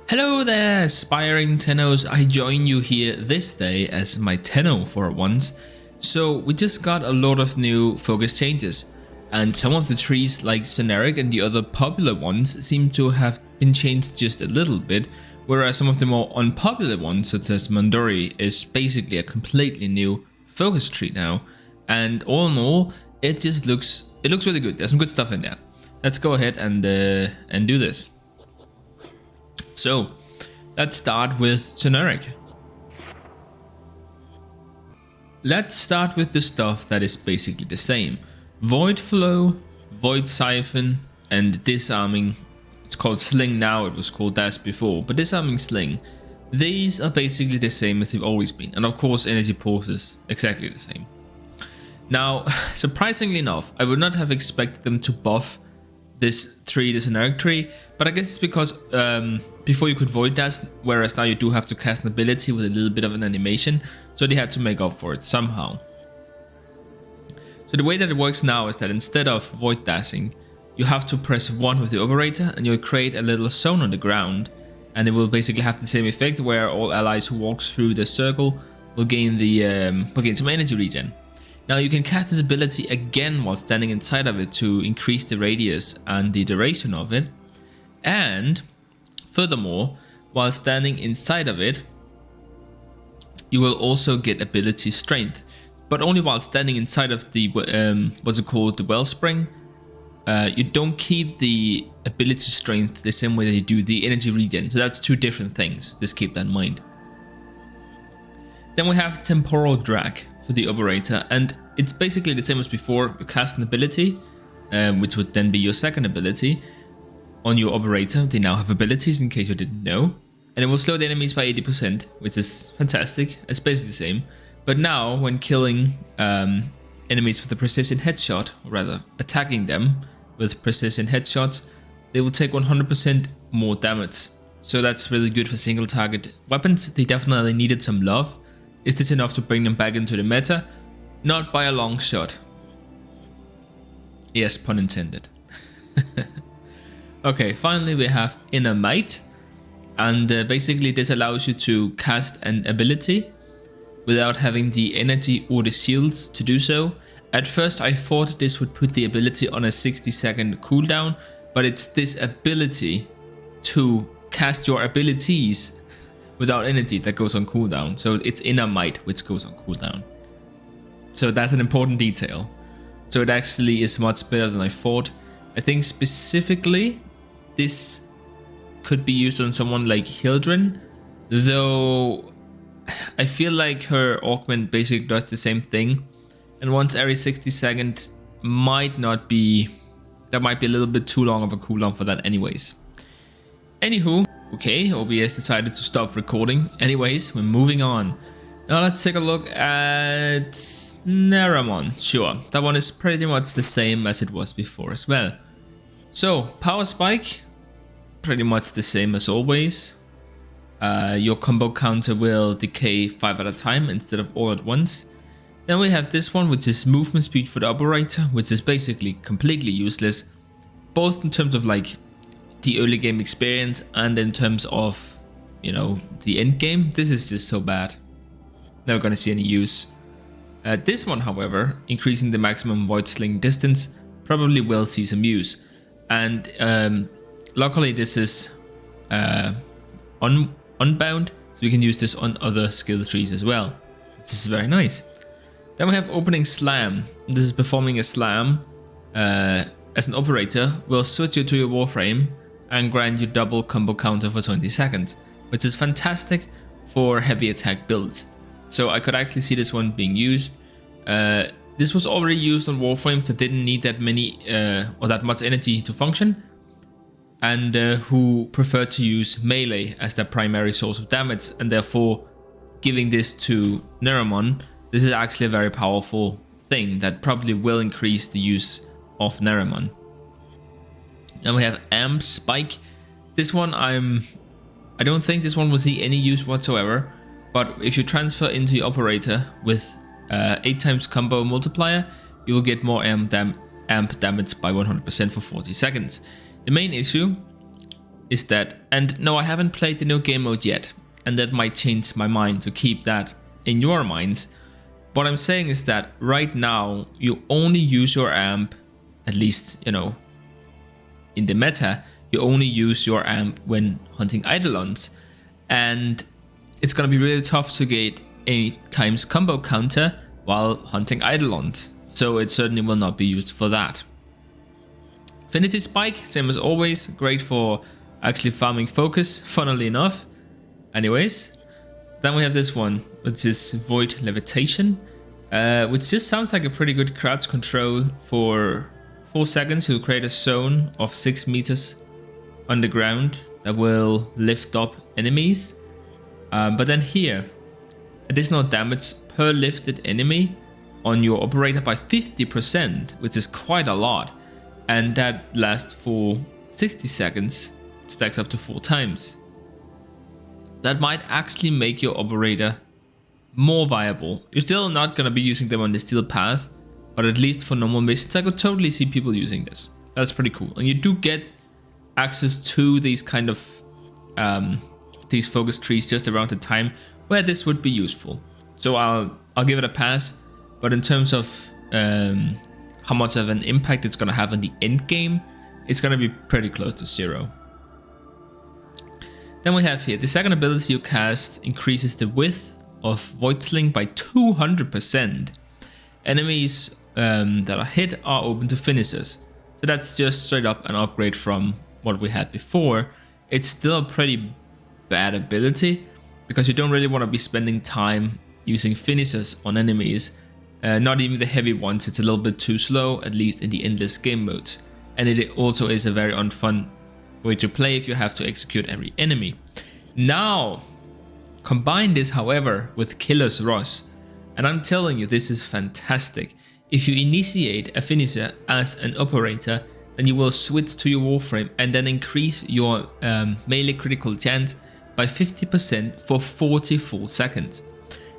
Hello there, aspiring Tennos. I join you here this day as my Tenno for once. So we just got a lot of new focus changes, and some of the trees like Zenurik and the other popular ones seem to have been changed just a little bit, whereas some of the more unpopular ones such as Madurai is basically a completely new focus tree now. And all in all, it looks really good. There's some good stuff in there. Let's go ahead and do this. So, let's start with Zenurik. Let's start with the stuff that is basically the same. Void Flow, Void Siphon, and Disarming. It's called Sling now, it was called Dash before, but Disarming Sling. These are basically the same as they've always been, and of course Energy Pulse is exactly the same. Now, surprisingly enough, I would not have expected them to buff this tree, the Zenurik tree, but I guess it's because before you could Void Dash, whereas now you do have to cast an ability with a little bit of an animation, so they had to make up for it somehow. So the way that it works now is that instead of Void Dashing, you have to press 1 with the operator and you'll create a little zone on the ground, and it will basically have the same effect where all allies who walks through the circle will gain some energy regen. Now you can cast this ability again while standing inside of it to increase the radius and the duration of it. And furthermore, while standing inside of it, you will also get ability strength, but only while standing inside of the what's it called, the wellspring. You don't keep the ability strength the same way that you do the energy regen. So that's two different things. Just keep that in mind. Then we have temporal drag for the operator, and it's basically the same as before. You cast an ability, which would then be your second ability on your operator. They now have abilities in case you didn't know, and it will slow the enemies by 80%, which is fantastic. It's basically the same, but now when killing enemies with a precision headshot, or rather attacking them with precision headshots, they will take 100% more damage. So that's really good for single target weapons. They definitely needed some love. Is this enough to bring them back into the meta? Not by a long shot. Yes, pun intended. Okay, finally we have Inner Might, and basically this allows you to cast an ability without having the energy or the shields to do so. At first I thought this would put the ability on a 60-second cooldown, but it's this ability to cast your abilities without energy that goes on cooldown. So it's Inner Might which goes on cooldown. So that's an important detail. So it actually is much better than I thought. I think specifically this could be used on someone like Hildren, though I feel like her augment basically does the same thing, and once every 60 seconds might not be, that might be a little bit too long of a cooldown for that anyways. Anywho, okay, OBS decided to stop recording. Anyways, we're moving on. Now let's take a look at Naramon. Sure, that one is pretty much the same as it was before as well. So, Power Spike, pretty much the same as always. Your combo counter will decay 5 at a time instead of all at once. Then we have this one, which is movement speed for the operator, which is basically completely useless, both in terms of like the early game experience and in terms of, you know, the end game. This is just so bad. Never gonna see any use. This one, however, increasing the maximum void sling distance, probably will see some use. And luckily this is unbound, so we can use this on other skill trees as well. This is very nice. Then we have Opening Slam. This is performing a slam as an operator will switch you to your Warframe and grant you double combo counter for 20 seconds, which is fantastic for heavy attack builds. So I could actually see this one being used. This was already used on Warframes that didn't need that many or that much energy to function, and who preferred to use melee as their primary source of damage, and therefore giving this to Naramon. This is actually a very powerful thing that probably will increase the use of Naramon. Then we have Amp Spike. This one I don't think this one will see any use whatsoever. But if you transfer into your operator with 8 times combo multiplier, you will get more amp damage by 100% for 40 seconds. The main issue is that, and no, I haven't played the new game mode yet, and that might change my mind to keep that in your minds. What I'm saying is that right now you only use your amp, at least, you know, in the meta, you only use your amp when hunting Eidolons, and it's gonna be really tough to get a times combo counter while hunting Eidolons, so it certainly will not be used for that. Affinity Spike, same as always, great for actually farming focus, funnily enough. Anyways, then we have this one, which is Void Levitation, which just sounds like a pretty good crouch control. For 4 seconds, you'll create a zone of 6 meters underground that will lift up enemies. But then here, additional damage per lifted enemy on your operator by 50%, which is quite a lot. And that lasts for 60 seconds, it stacks up to 4 times. That might actually make your operator more viable. You're still not going to be using them on the steel path, but at least for normal missions, I could totally see people using this. That's pretty cool. And you do get access to these kind of these focus trees just around the time where this would be useful. So I'll give it a pass. But in terms of how much of an impact it's going to have on the end game, it's going to be pretty close to 0. Then we have here, the second ability you cast increases the width of Void Sling by 200%. Enemies that are hit are open to finishers. So that's just straight up an upgrade from what we had before. It's still a pretty bad ability because you don't really want to be spending time using finishers on enemies. Not even the heavy ones, it's a little bit too slow, at least in the endless game modes. And it also is a very unfun way to play if you have to execute every enemy. Now, combine this, however, with Killer's Rush, and I'm telling you, this is fantastic. If you initiate a finisher as an operator, then you will switch to your Warframe and then increase your melee critical chance by 50% for 40 full seconds.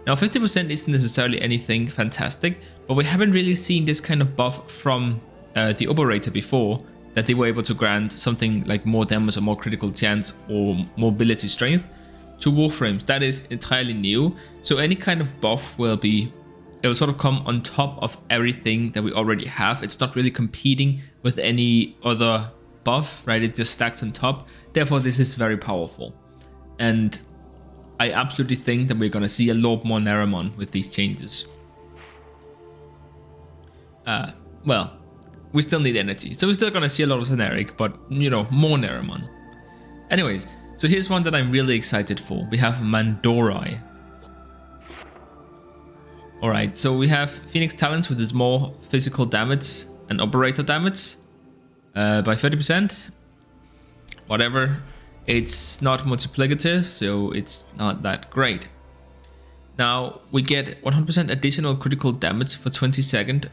Now 50% isn't necessarily anything fantastic, but we haven't really seen this kind of buff from the operator before, that they were able to grant something like more damage or more critical chance or mobility strength to Warframes. That is entirely new, so any kind of buff will sort of come on top of everything that we already have. It's not really competing with any other buff, right? It just stacks on top. Therefore, this is very powerful. And I absolutely think that we're going to see a lot more Naramon with these changes. Well, we still need energy, so we're still going to see a lot of Zenurik, but, you know, more Naramon. Anyways, so here's one that I'm really excited for. We have Madurai. Alright, so we have Phoenix Talents with its more physical damage and operator damage by 30%. Whatever. It's not multiplicative, so it's not that great. Now we get 100% additional critical damage for 20 seconds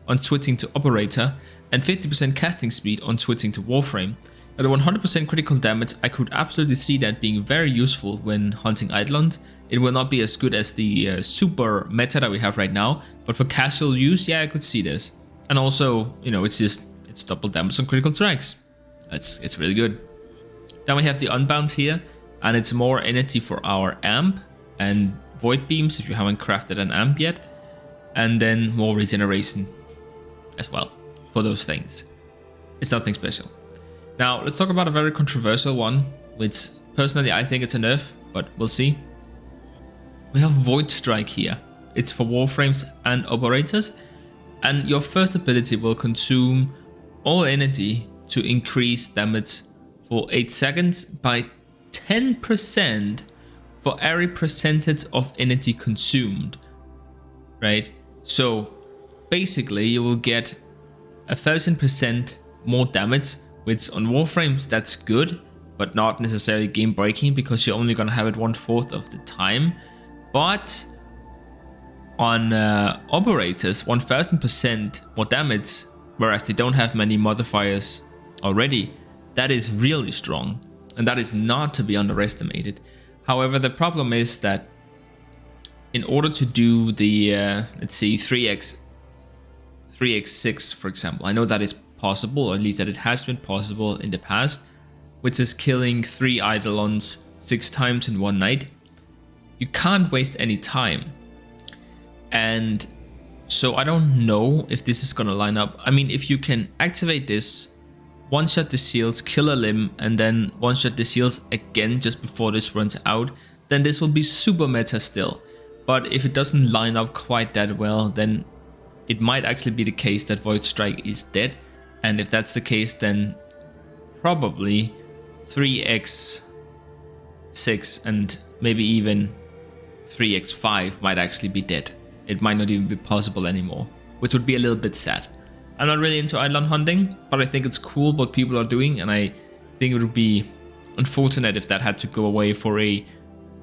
on switching to operator, and 50% casting speed on switching to Warframe. At 100% critical damage, I could absolutely see that being very useful when hunting Eidolons. It will not be as good as the super meta that we have right now, but for casual use, yeah, I could see this. And also, you know, it's double damage on critical strikes. It's really good. Then we have the Unbound here, and it's more energy for our amp and void beams if you haven't crafted an amp yet, and then more regeneration as well for those things. It's nothing special. Now let's talk about a very controversial one, which personally I think it's a nerf, but we'll see. We have Void Strike here. It's for Warframes and operators, and your first ability will consume all energy to increase damage for 8 seconds by 10% for every percentage of energy consumed, right? So basically you will get 1000% more damage, which on Warframes that's good, but not necessarily game breaking because you're only gonna have it 1/4 of the time. But on operators, 1000% more damage, whereas they don't have many modifiers already, that is really strong, and that is not to be underestimated. However, the problem is that in order to do the let's see, 3x6 for example, I know that is possible, or at least that it has been possible in the past, which is killing 3 Eidolons 6 times in one night. You can't waste any time. And so I don't know if this is gonna line up. I mean, if you can activate this, one-shot the seals, kill a limb, and then one-shot the seals again just before this runs out, then this will be super meta still. But if it doesn't line up quite that well, then it might actually be the case that Void Strike is dead. And if that's the case, then probably 3x6 and maybe even 3x5 might actually be dead. It might not even be possible anymore, which would be a little bit sad. I'm not really into Eidolon hunting, but I think it's cool what people are doing, and I think it would be unfortunate if that had to go away for a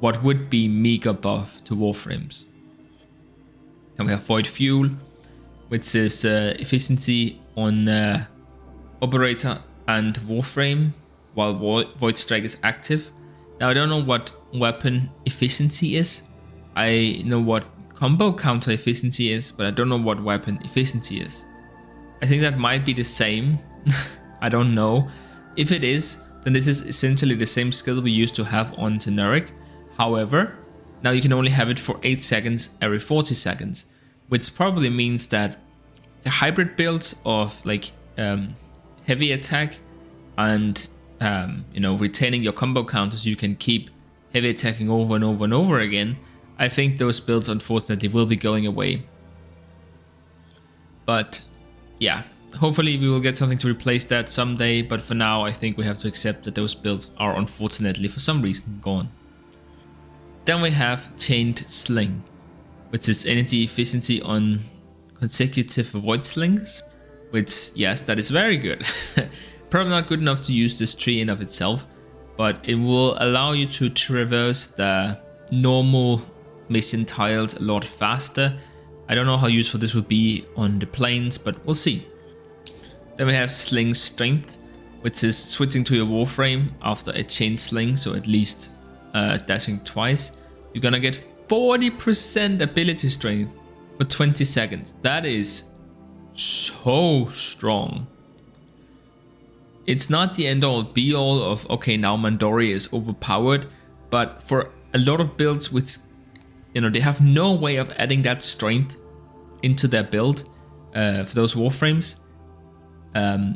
what would be meager buff to Warframes. Then we have Void Fuel, which is efficiency on Operator and Warframe while Void Strike is active. Now I don't know what weapon efficiency is. I know what combo counter efficiency is, but I don't know what weapon efficiency is. I think that might be the same. I don't know. If it is, then this is essentially the same skill we used to have on Zenurik. However, now you can only have it for 8 seconds every 40 seconds, which probably means that the hybrid builds of like heavy attack and retaining your combo counters, you can keep heavy attacking over and over and over again. I think those builds unfortunately will be going away. But yeah, hopefully we will get something to replace that someday, but for now I think we have to accept that those builds are unfortunately for some reason gone. Then we have Chained Sling, which is energy efficiency on consecutive void slings, which, yes, that is very good. Probably not good enough to use this tree in of itself, but it will allow you to traverse the normal mission tiles a lot faster. I don't know how useful this would be on the plains, but we'll see. Then we have Sling Strength, which is switching to your Warframe after a chain sling, so at least dashing twice. You're gonna get 40% ability strength for 20 seconds. That is so strong. It's not the end all be all of, okay, now Madurai is overpowered, but for a lot of builds which, they have no way of adding that strength into their build for those Warframes,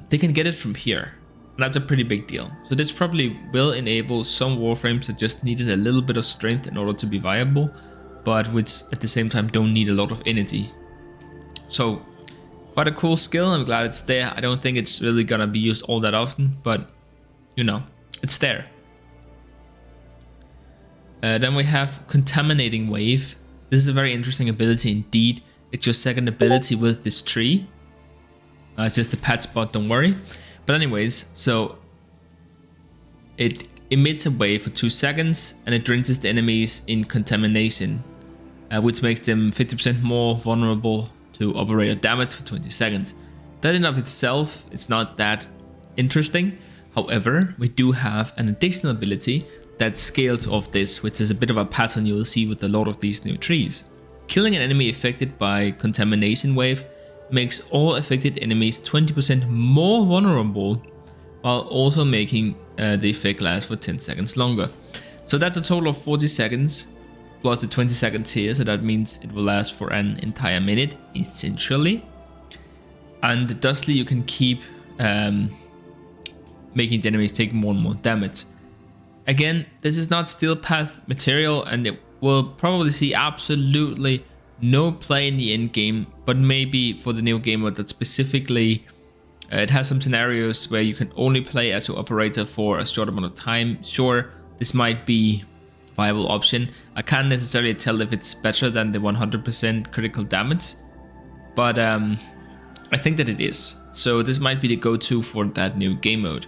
they can get it from here. And that's a pretty big deal. So this probably will enable some Warframes that just needed a little bit of strength in order to be viable, but which at the same time don't need a lot of energy. So quite a cool skill. I'm glad it's there. I don't think it's really gonna be used all that often, but it's there. Then we have Contaminating Wave. This is a very interesting ability indeed. It's your second ability with this tree. It's just a pad spot, don't worry. But anyways, so it emits a wave for 2 seconds and it drenches the enemies in contamination, which makes them 50% more vulnerable to operator damage for 20 seconds. That in of itself, it's not that interesting. However, we do have an additional ability that scales off this, which is a bit of a pattern you will see with a lot of these new trees. Killing an enemy affected by Contamination Wave makes all affected enemies 20% more vulnerable, while also making the effect last for 10 seconds longer. So that's a total of 40 seconds plus the 20 seconds here, so that means it will last for an entire minute essentially. And thusly you can keep making the enemies take more and more damage. Again, this is not Steel Path material, and it will probably see absolutely no play in the end game, but maybe for the new game mode that specifically it has some scenarios where you can only play as an operator for a short amount of time. Sure, this might be a viable option. I can't necessarily tell if it's better than the 100% critical damage, but I think that it is. So this might be the go-to for that new game mode.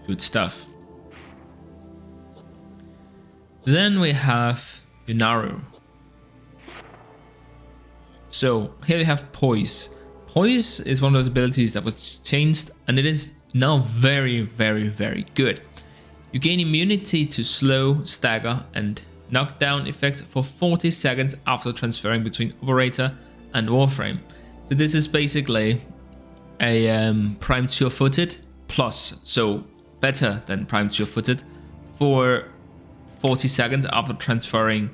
Good stuff. Then we have Unairu. So here we have Poise. Poise is one of those abilities that was changed, and it is now very, very, very good. You gain immunity to slow, stagger, and knockdown effect for 40 seconds after transferring between operator and Warframe. So this is basically a primed sure-footed plus, so better than primed sure-footed, for 40 seconds after transferring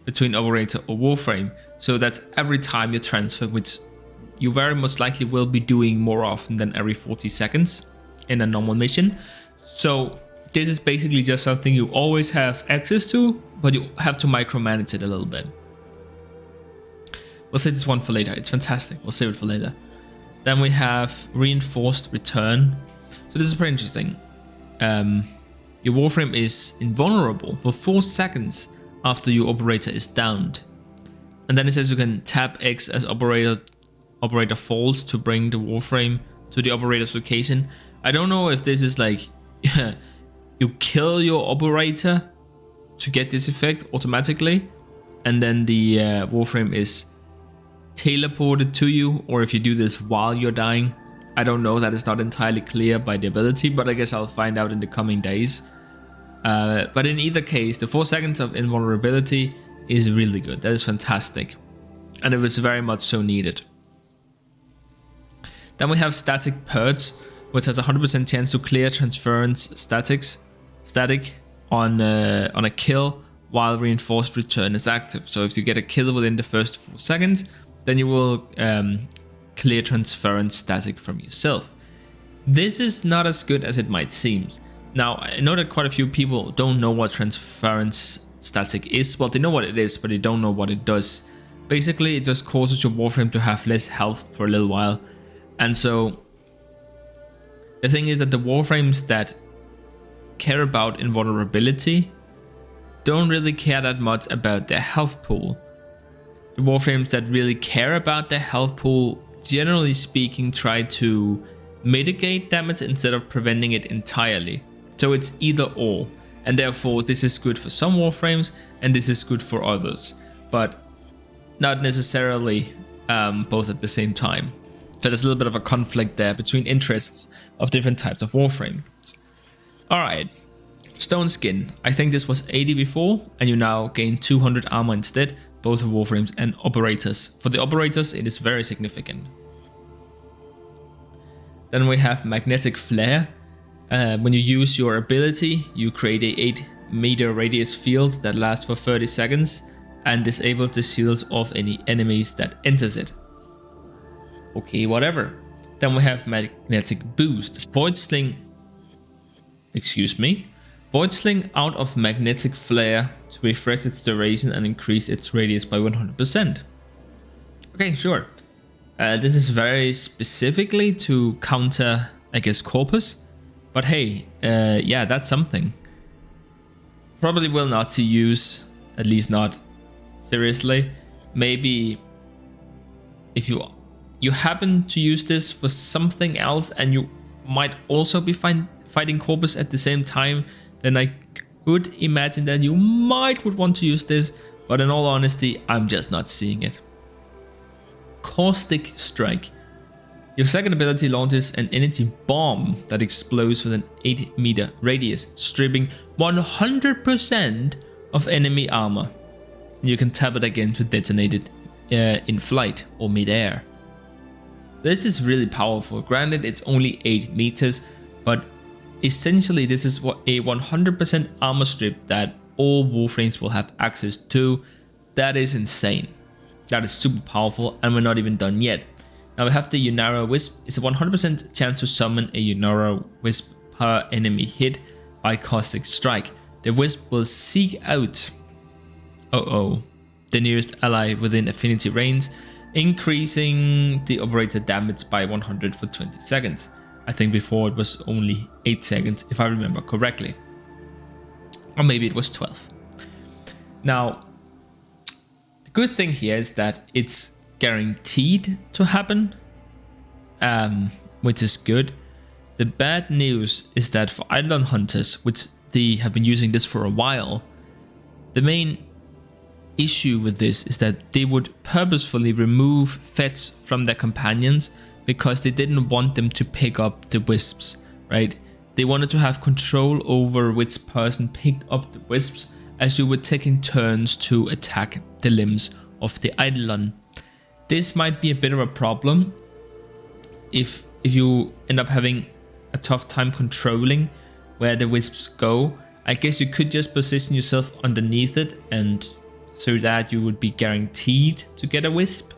between operator or Warframe. So that's every time you transfer, which you very most likely will be doing more often than every 40 seconds in a normal mission. So this is basically just something you always have access to, but you have to micromanage it a little bit. We'll save this one for later. It's fantastic. We'll save it for later. Then we have reinforced return. So this is pretty interesting. Your Warframe is invulnerable for 4 seconds after your operator is downed. And then it says you can tap X as operator falls to bring the Warframe to the operator's location. I don't know if this is like you kill your operator to get this effect automatically, and then the Warframe is teleported to you, or if you do this while you're dying. I don't know, that is not entirely clear by the ability, but I guess I'll find out in the coming days. But in either case, the 4 seconds of invulnerability is really good. That is fantastic, and it was very much so needed. Then we have static purge, which has a 100% chance to clear transference static on a kill while reinforced return is active. So if you get a kill within the first 4 seconds, then you will clear transference static from yourself. This is not as good as it might seem. Now, I know that quite a few people don't know what transference static is. Well, they know what it is, but they don't know what it does. Basically, it just causes your Warframe to have less health for a little while. And so the thing is that the Warframes that care about invulnerability don't really care that much about their health pool. The Warframes that really care about their health pool, generally speaking, try to mitigate damage instead of preventing it entirely. So it's either or, and therefore this is good for some Warframes and this is good for others, but not necessarily both at the same time. So there's a little bit of a conflict there between interests of different types of Warframes. Alright, Stone Skin. I think this was 80 before, and you now gain 200 armor instead, both for Warframes and operators. For the operators, it is very significant. Then we have Magnetic Flare. When you use your ability, you create a 8-meter radius field that lasts for 30 seconds and disables the shields of any enemies that enters it. Okay, whatever. Then we have Magnetic Boost. Void Sling out of Magnetic Flare to refresh its duration and increase its radius by 100%. Okay, sure. This is very specifically to counter, I guess, Corpus. But hey, yeah, that's something. Probably will not see use, at least not seriously. Maybe if you happen to use this for something else and you might also be fighting Corpus at the same time, then I could imagine that you might would want to use this, but in all honesty, I'm just not seeing it. Caustic Strike. Your second ability launches an energy bomb that explodes with an 8-meter radius, stripping 100% of enemy armor. You can tap it again to detonate it in flight or mid-air. This is really powerful. Granted, it's only 8 meters, but essentially this is what a 100% armor strip that all Warframes will have access to. That is insane. That is super powerful, and we're not even done yet. Now we have the Unairu Wisp. It's a 100% chance to summon a Unairu Wisp per enemy hit by Caustic Strike. The Wisp will seek out the nearest ally within affinity range, increasing the operator damage by 100 for 20 seconds. I think before it was only 8 seconds, if I remember correctly. Or maybe it was 12. Now, the good thing here is that it's guaranteed to happen, which is good. The bad news is that for Eidolon Hunters, which they have been using this for a while, the main issue with this is that they would purposefully remove fets from their companions because they didn't want them to pick up the wisps, right? They wanted to have control over which person picked up the wisps, as you were taking turns to attack the limbs of the Eidolon. This might be a bit of a problem if if you end up having a tough time controlling where the wisps go, I guess you could just position yourself underneath it, and through that you would be guaranteed to get a wisp,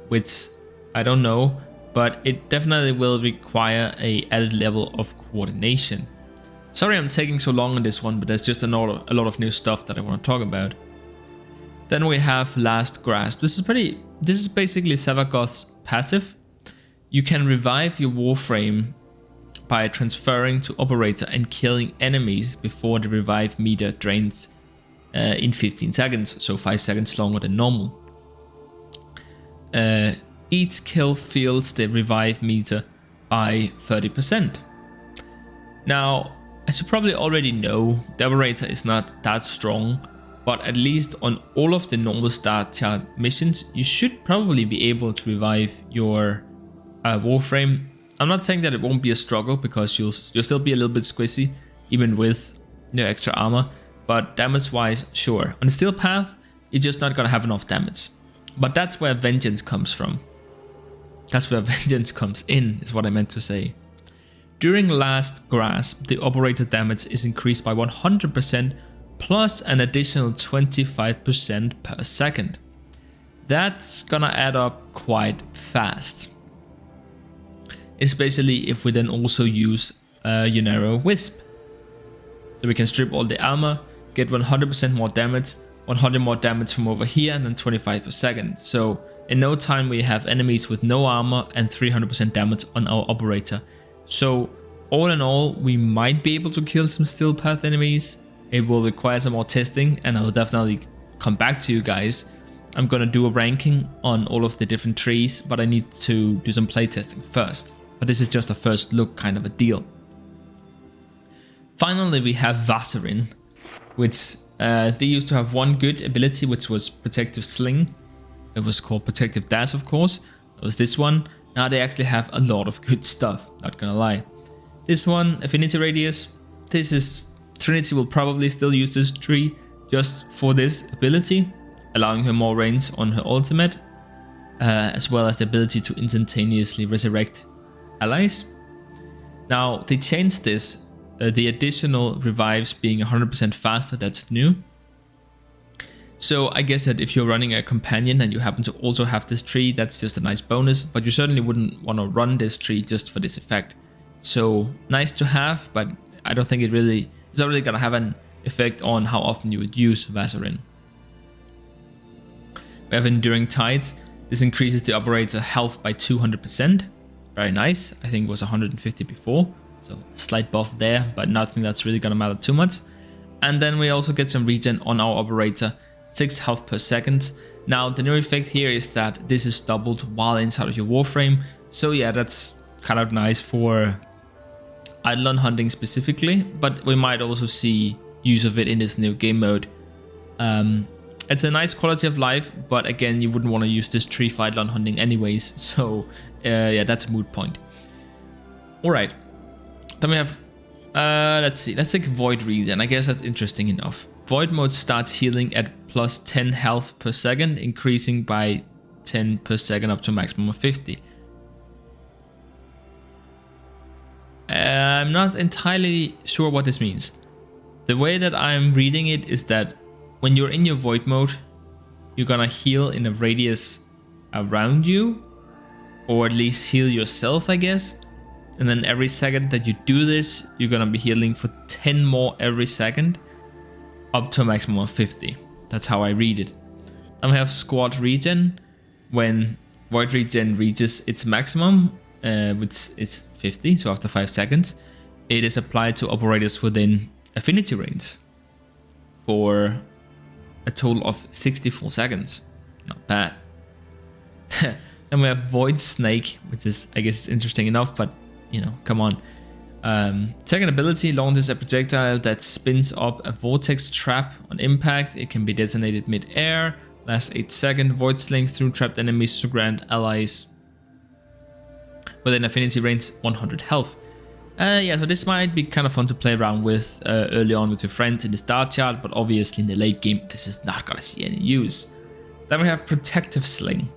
which I don't know, but it definitely will require a added level of coordination. Sorry I'm taking so long on this one, but there's just a lot of new stuff that I want to talk about. Then we have Last Grasp. This is basically Savagoth's passive. You can revive your Warframe by transferring to Operator and killing enemies before the revive meter drains in 15 seconds, so 5 seconds longer than normal. Each kill fills the revive meter by 30%. Now, as you probably already know, the Operator is not that strong, but at least on all of the normal start chart missions, you should probably be able to revive your Warframe. I'm not saying that it won't be a struggle, because you'll still be a little bit squishy, even with extra armor, but damage-wise, sure. On the Steel Path, you're just not gonna have enough damage. But that's where Vengeance comes from. That's where Vengeance comes in, is what I meant to say. During Last Grasp, the Operator damage is increased by 100%, plus an additional 25% per second. That's gonna add up quite fast. Especially if we then also use Unairu Wisp. So we can strip all the armor, get 100% more damage, 100 more damage from over here, and then 25 per second. So in no time we have enemies with no armor and 300% damage on our Operator. So all in all, we might be able to kill some Steel Path enemies. It will require some more testing, and I will definitely come back to you guys. I'm gonna do a ranking on all of the different trees, but I need to do some playtesting first. But this is just a first look kind of a deal. Finally, we have Vazarin, which they used to have one good ability, which was Protective Sling. It was called Protective Dash, of course. That was this one. Now they actually have a lot of good stuff, not gonna lie. This one, Affinity Radius. This is Trinity will probably still use this tree just for this ability, allowing her more range on her ultimate, as well as the ability to instantaneously resurrect allies. Now they changed this, the additional revives being 100% faster, that's new. So I guess that if you're running a companion and you happen to also have this tree, that's just a nice bonus, but you certainly wouldn't want to run this tree just for this effect. So nice to have, but I don't think it's not really gonna have an effect on how often you would use Vazarin. We have Enduring Tide. This increases the Operator health by 200%. Very nice. I think it was 150 before, so slight buff there, but nothing that's really gonna matter too much. And then we also get some regen on our Operator, 6 health per second. Now the new effect here is that this is doubled while inside of your Warframe. So yeah, that's kind of nice for Eidolon hunting specifically, but we might also see use of it in this new game mode. It's a nice quality of life, but again, you wouldn't want to use this tree for Eidolon hunting anyways, so yeah, that's a moot point. Alright, then we have, let's take Void Regen. I guess that's interesting enough. Void mode starts healing at plus 10 health per second, increasing by 10 per second up to a maximum of 50. I'm not entirely sure what this means. The way that I'm reading it is that when you're in your Void mode, you're gonna heal in a radius around you, or at least heal yourself, I guess. And then every second that you do this, you're gonna be healing for 10 more every second, up to a maximum of 50. That's how I read it. And we have Squad Regen. When Void Regen reaches its maximum, which is 50, so after 5 seconds, it is applied to operators within affinity range for a total of 64 seconds. Not bad. Then we have Void Snake, which is, I guess, interesting enough, but you know, come on. Second ability launches a projectile that spins up a vortex trap on impact. It can be detonated mid-air, lasts 8 seconds, void slings through trapped enemies to grant allies within affinity range 100 health. Yeah, so this might be kind of fun to play around with early on with your friends in the start chart, but obviously in the late game this is not gonna see any use. Then we have Protective Sling.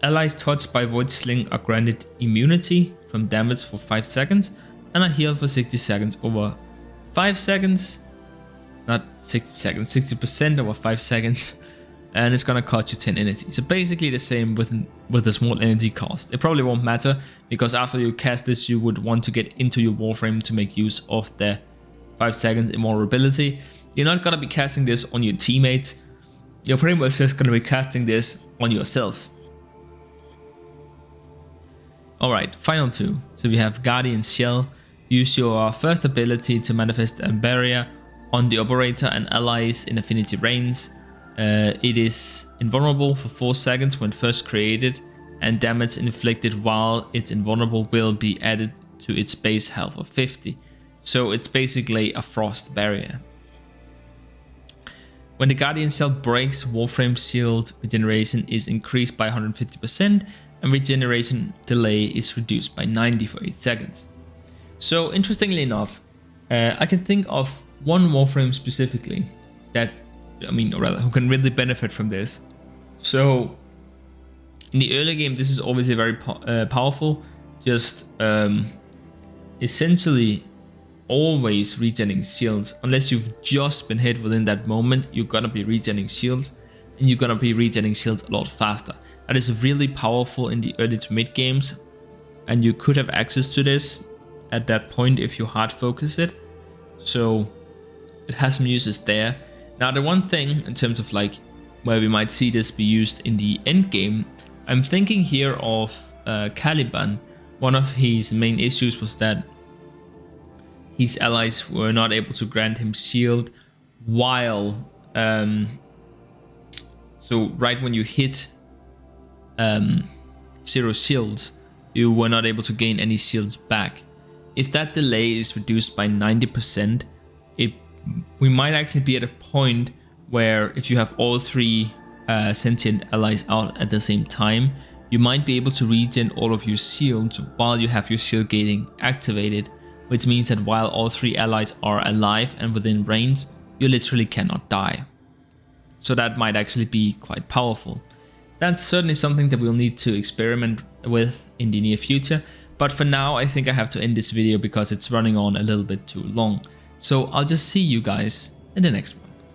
Allies touched by Void Sling are granted immunity from damage for 5 seconds and are healed for 60 seconds over 5 seconds. Not 60 seconds, 60% over 5 seconds. And it's gonna cost you 10 energy. So basically the same with a small energy cost. It probably won't matter because after you cast this, you would want to get into your Warframe to make use of the 5 seconds invulnerability. You're not gonna be casting this on your teammates. You're pretty much just gonna be casting this on yourself. Alright, final two. So we have Guardian Shell. Use your first ability to manifest a barrier on the operator and allies in affinity range. It is invulnerable for 4 seconds when first created, and damage inflicted while it's invulnerable will be added to its base health of 50. So it's basically a frost barrier. When the Guardian Shell breaks, Warframe shield regeneration is increased by 150% and regeneration delay is reduced by 90 for 8 seconds. So interestingly enough, I can think of one Warframe specifically that, or rather, who can really benefit from this. So in the early game, this is obviously very powerful, just essentially always regenerating shields. Unless you've just been hit within that moment, you're gonna be regenerating shields, and you're gonna be regenerating shields a lot faster. That is really powerful in the early to mid games, and you could have access to this at that point if you hard focus it. So it has some uses there. Now the one thing in terms of like where we might see this be used in the end game, I'm thinking here of Caliban. One of his main issues was that his allies were not able to grant him shield while so right when you hit 0 shields, you were not able to gain any shields back. If that delay is reduced by 90%, we might actually be at a point where if you have all 3 sentient allies out at the same time, you might be able to regen all of your shields while you have your shield gating activated, which means that while all 3 allies are alive and within range, you literally cannot die. So that might actually be quite powerful. That's certainly something that we'll need to experiment with in the near future, but for now I think I have to end this video because it's running on a little bit too long. So I'll just see you guys in the next one.